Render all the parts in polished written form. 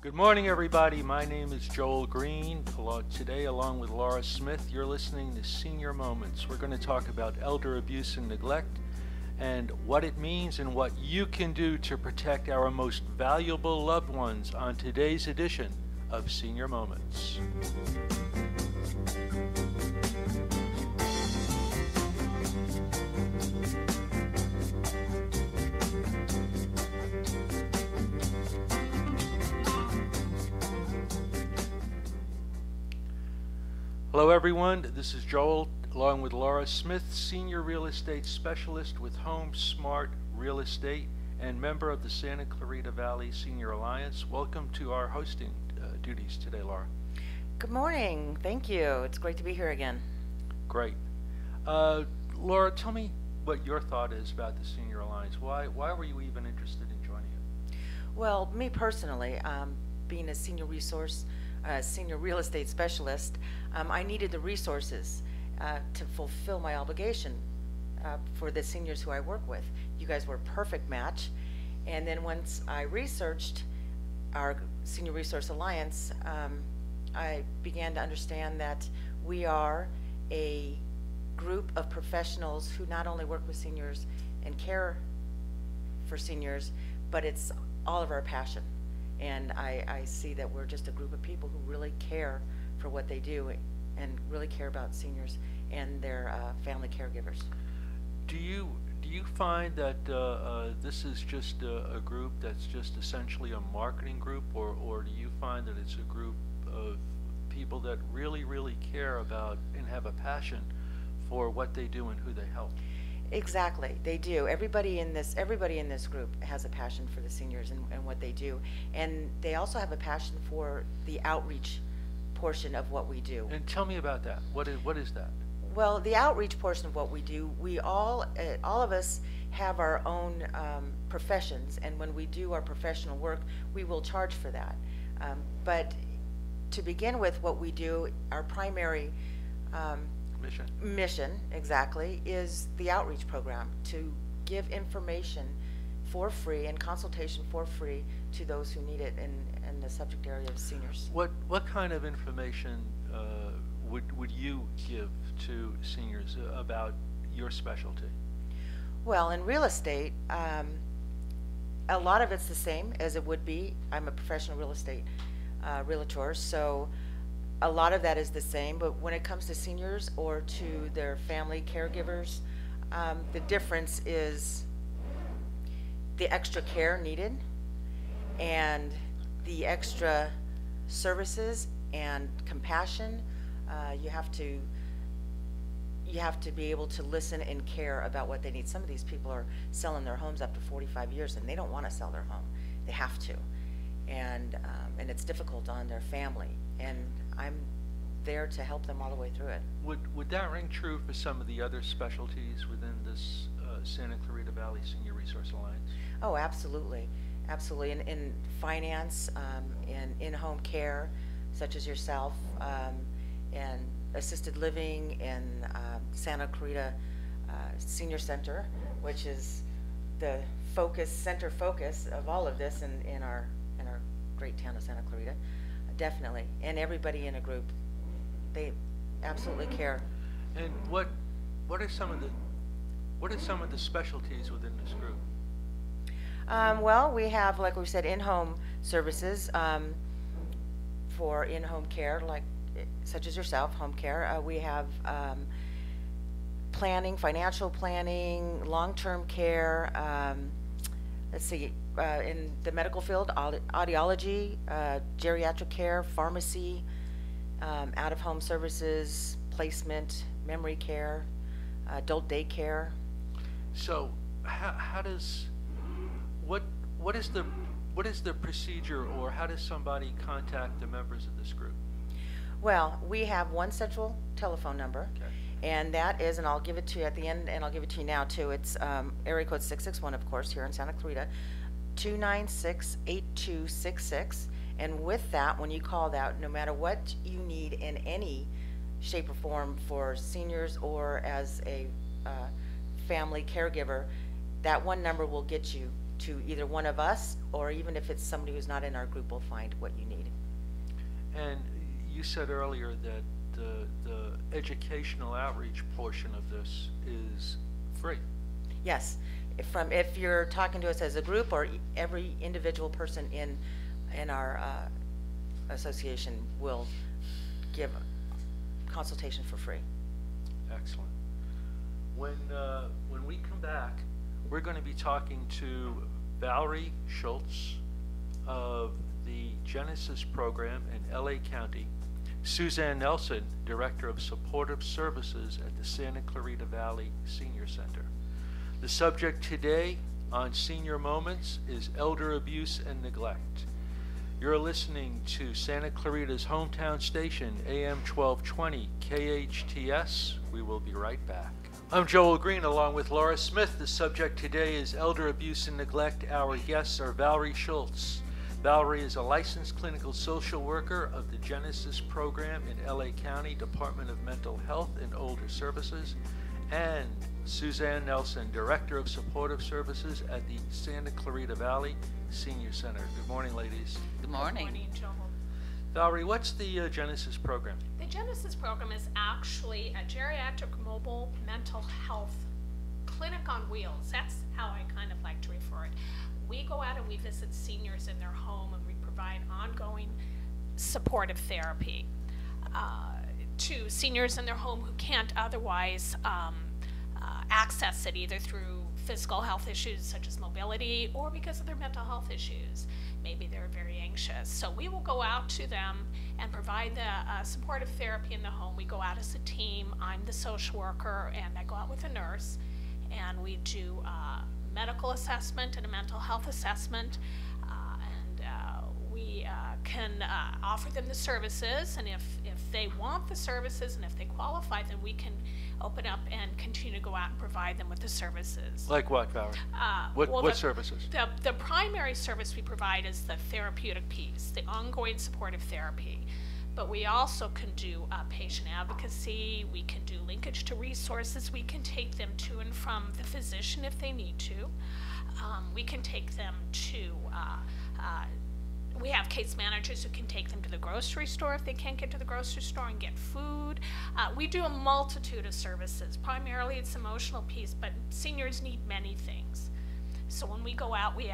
Good morning, everybody. My name is Joel Green. Today, along with Laura Smith, you're listening to Senior Moments. We're going to talk about elder abuse and neglect and what it means and what you can do to protect our most valuable loved ones on today's edition of Senior Moments. Hello, everyone. This is Joel, along with Laura Smith, Senior Real Estate Specialist with Home Smart Real Estate and member of the Santa Clarita Valley Senior Alliance. Welcome to our hosting duties today, Laura. Good morning. Thank you. It's great to be here again. Great. Laura, tell me what your thought is about the Senior Alliance. Why were you even interested in joining it? Well, me personally, being a senior real estate specialist, I needed the resources to fulfill my obligation for the seniors who I work with. You guys were a perfect match. And then once I researched our Senior Resource Alliance, I began to understand that we are a group of professionals who not only work with seniors and care for seniors, but it's all of our passion. And I see that we're just a group of people who really care for what they do and really care about seniors and their family caregivers. Do you find that this is just a group that's just essentially a marketing group, or do you find that it's a group of people that really care about and have a passion for what they do and who they help? Exactly, they do. Everybody in this group has a passion for the seniors and what they do, and they also have a passion for the outreach portion of what we do. And tell me about that. What is that? Well, the outreach portion of what we do, we all of us have our own professions, and when we do our professional work, we will charge for that. But to begin with, what we do, our primary mission exactly is the outreach program, to give information for free and consultation for free to those who need it in the subject area of seniors. What kind of information would you give to seniors about your specialty? Well, in real estate, a lot of it's the same as it would be. I'm a professional real estate realtor, so a lot of that is the same, but when it comes to seniors or to their family caregivers, the difference is the extra care needed and the extra services and compassion. You have to be able to listen and care about what they need. Some of these people are selling their homes after 45 years and they don't want to sell their home. They have to. And it's difficult on their family. And I'm there to help them all the way through it. Would that ring true for some of the other specialties within this Santa Clarita Valley Senior Resource Alliance? Oh, absolutely. Absolutely. In finance, in-home care, such as yourself, and assisted living in Santa Clarita Senior Center, which is the center focus of all of this in our great town of Santa Clarita. Definitely. And everybody in a group, they absolutely care. And what are some of the specialties within this group? Well, we have, like we said, in-home services for in-home care, such as yourself, home care. We have planning, financial planning, long-term care. Let's see, in the medical field, audiology, geriatric care, pharmacy, out-of-home services, placement, memory care, adult daycare. So, what is the procedure, or how does somebody contact the members of this group? Well, we have one central telephone number. Okay. And that is, and I'll give it to you at the end, and I'll give it to you now too. It's area code 661, of course, here in Santa Clarita, 296-8266. And with that, when you call that, no matter what you need in any shape or form for seniors or as a family caregiver, that one number will get you to either one of us, or even if it's somebody who's not in our group, we'll find what you need. And you said earlier that the educational outreach portion of this is free. Yes, if you're talking to us as a group or every individual person in our association will give consultation for free. Excellent. When we come back, we're going to be talking to Valerie Schultz of the Genesis program in LA County, Suzanne Nelson, Director of Supportive Services at the Santa Clarita Valley Senior Center. The subject today on Senior Moments is elder abuse and neglect. You're listening to Santa Clarita's hometown station, AM 1220 KHTS. We will be right back. I'm Joel Green along with Laura Smith. The subject today is elder abuse and neglect. Our guests are Valerie Schultz. Valerie is a licensed clinical social worker of the Genesis program in LA County Department of Mental Health and Older Services, and Suzanne Nelson, Director of Supportive Services at the Santa Clarita Valley Senior Center. Good morning, ladies. Good morning. Good morning, Joel. Valerie, what's the Genesis program? The Genesis program is actually a geriatric mobile mental health clinic on wheels. That's how I kind of like to refer it. We go out and we visit seniors in their home, and we provide ongoing supportive therapy to seniors in their home who can't otherwise access it, either through physical health issues such as mobility or because of their mental health issues. Maybe they're very anxious. So we will go out to them and provide the supportive therapy in the home. We go out as a team. I'm the social worker, and I go out with a nurse, and we do medical assessment and a mental health assessment, and we can offer them the services, and if they want the services and if they qualify, then we can open up and continue to go out and provide them with the services. Like what, Valerie? What services? The primary service we provide is the therapeutic piece, the ongoing supportive therapy. But we also can do patient advocacy, we can do linkage to resources, we can take them to and from the physician if they need to. We can take them to, we have case managers who can take them to the grocery store if they can't get to the grocery store and get food. We do a multitude of services. Primarily it's emotional piece, but seniors need many things. So when we go out, we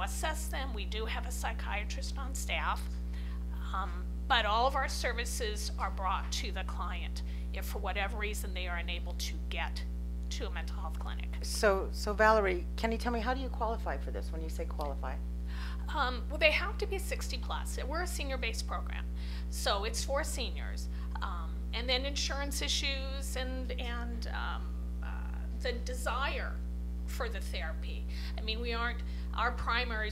assess them. We do have a psychiatrist on staff. But all of our services are brought to the client if for whatever reason they are unable to get to a mental health clinic. So Valerie, can you tell me, how do you qualify for this when you say qualify? Well, they have to be 60 plus. We're a senior-based program, so it's for seniors. And then insurance issues and the desire for the therapy. I mean, our primary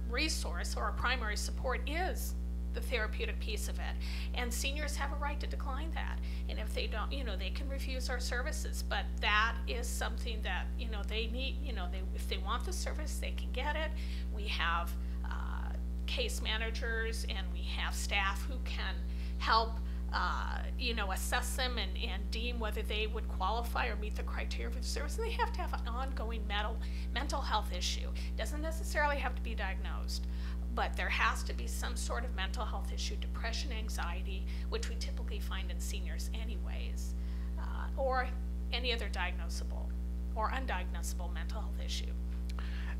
resource or our primary support is the therapeutic piece of it, and seniors have a right to decline that, and if they don't, they can refuse our services, but that is something that they need. If they want the service, they can get it. We have case managers, and we have staff who can help assess them and deem whether they would qualify or meet the criteria for the service. And they have to have an ongoing mental health issue. Doesn't necessarily have to be diagnosed, but there has to be some sort of mental health issue, depression, anxiety, which we typically find in seniors anyways, or any other diagnosable or undiagnosable mental health issue.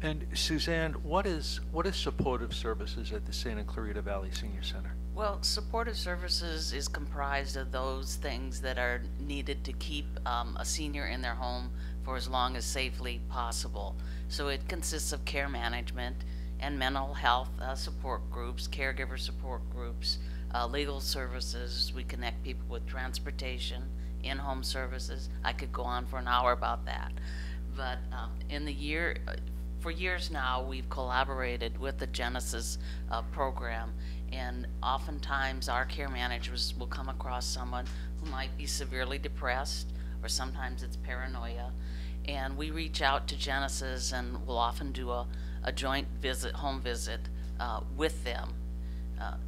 And Suzanne, what is supportive services at the Santa Clarita Valley Senior Center? Well, supportive services is comprised of those things that are needed to keep a senior in their home for as long as safely possible. So it consists of care management and mental health support groups, caregiver support groups, legal services. We connect people with transportation, in-home services. I could go on for an hour about that. But for years now, we've collaborated with the Genesis program, and oftentimes our care managers will come across someone who might be severely depressed, or sometimes it's paranoia, and we reach out to Genesis, and we'll often do a joint home visit with them,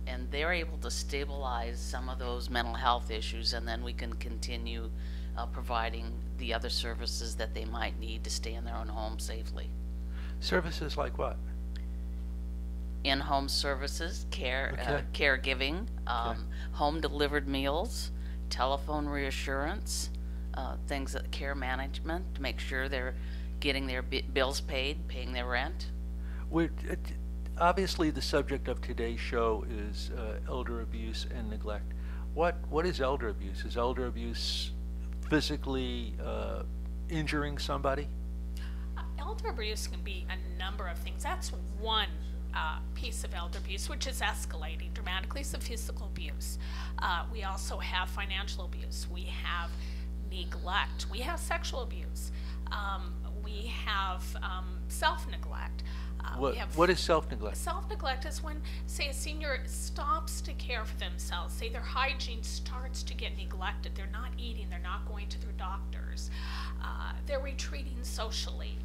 and they're able to stabilize some of those mental health issues, and then we can continue providing the other services that they might need to stay in their own home safely. Services like what? In-home services, care, Okay. caregiving, home delivered meals, telephone reassurance, things that care management to make sure they're getting their bills paid, paying their rent. Obviously, the subject of today's show is elder abuse and neglect. What is elder abuse? Is elder abuse physically injuring somebody? Elder abuse can be a number of things. That's one piece of elder abuse, which is escalating dramatically, so physical abuse. We also have financial abuse. We have neglect. We have sexual abuse. We have self-neglect. What is self-neglect? Self-neglect is when, say, a senior stops to care for themselves. Say their hygiene starts to get neglected. They're not eating. They're not going to their doctors. They're retreating socially.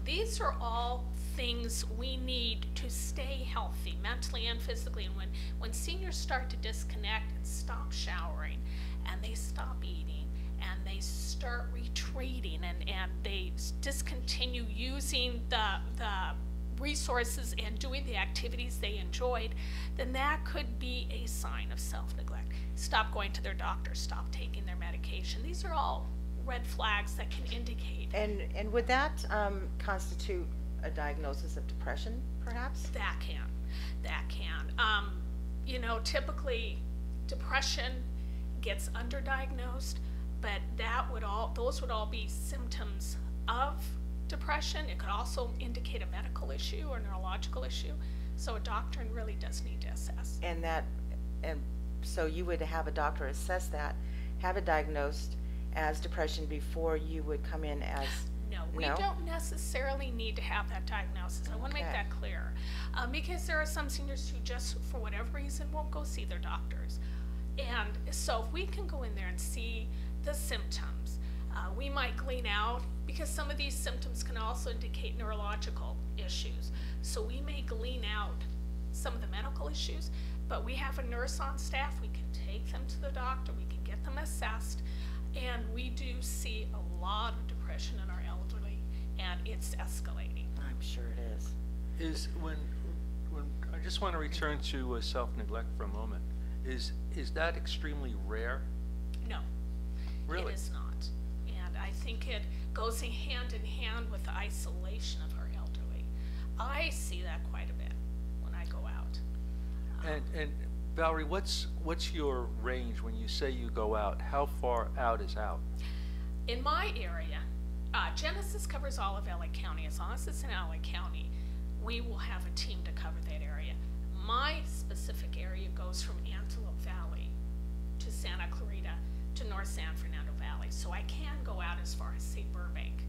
These are all things we need to stay healthy, mentally and physically. And when seniors start to disconnect and stop showering, and they stop eating, and they start retreating, and they discontinue using the resources and doing the activities they enjoyed, then that could be a sign of self-neglect. Stop going to their doctor, stop taking their medication. These are all red flags that can indicate. And would that constitute a diagnosis of depression, perhaps? That can. You know, typically depression gets underdiagnosed, but those would all be symptoms of depression. It could also indicate a medical issue or neurological issue. So a doctor really does need to assess. And so you would have a doctor assess that, have it diagnosed as depression before you would come in as... No, we don't necessarily need to have that diagnosis. I want to make that clear. Because there are some seniors who just, for whatever reason, won't go see their doctors. And so if we can go in there and see the symptoms, we might glean out, because some of these symptoms can also indicate neurological issues. So we may glean out some of the medical issues, but we have a nurse on staff. We can take them to the doctor. We can get them assessed. And we do see a lot of depression in our elderly, and it's escalating. I'm sure it is. Is when I just want to return to self-neglect for a moment. Is that extremely rare? No, Really? it is not. And I think it goes hand in hand with the isolation of our elderly. I see that quite a bit when I go out. And Valerie, what's your range when you say you go out? How far out is out? In my area, Genesis covers all of LA County. As long as it's in LA County, we will have a team to cover that area. My specific area goes from Antelope Valley to Santa Clarita to North San Fernando Valley. So I can go out as far as, say, Burbank.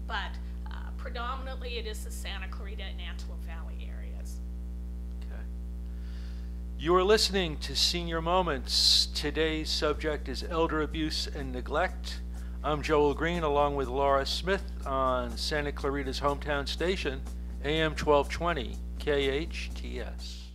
But predominantly it is the Santa Clarita and Antelope Valley areas. Okay. You are listening to Senior Moments. Today's subject is elder abuse and neglect. I'm Joel Green along with Laura Smith on Santa Clarita's hometown station, AM 1220, KHTS.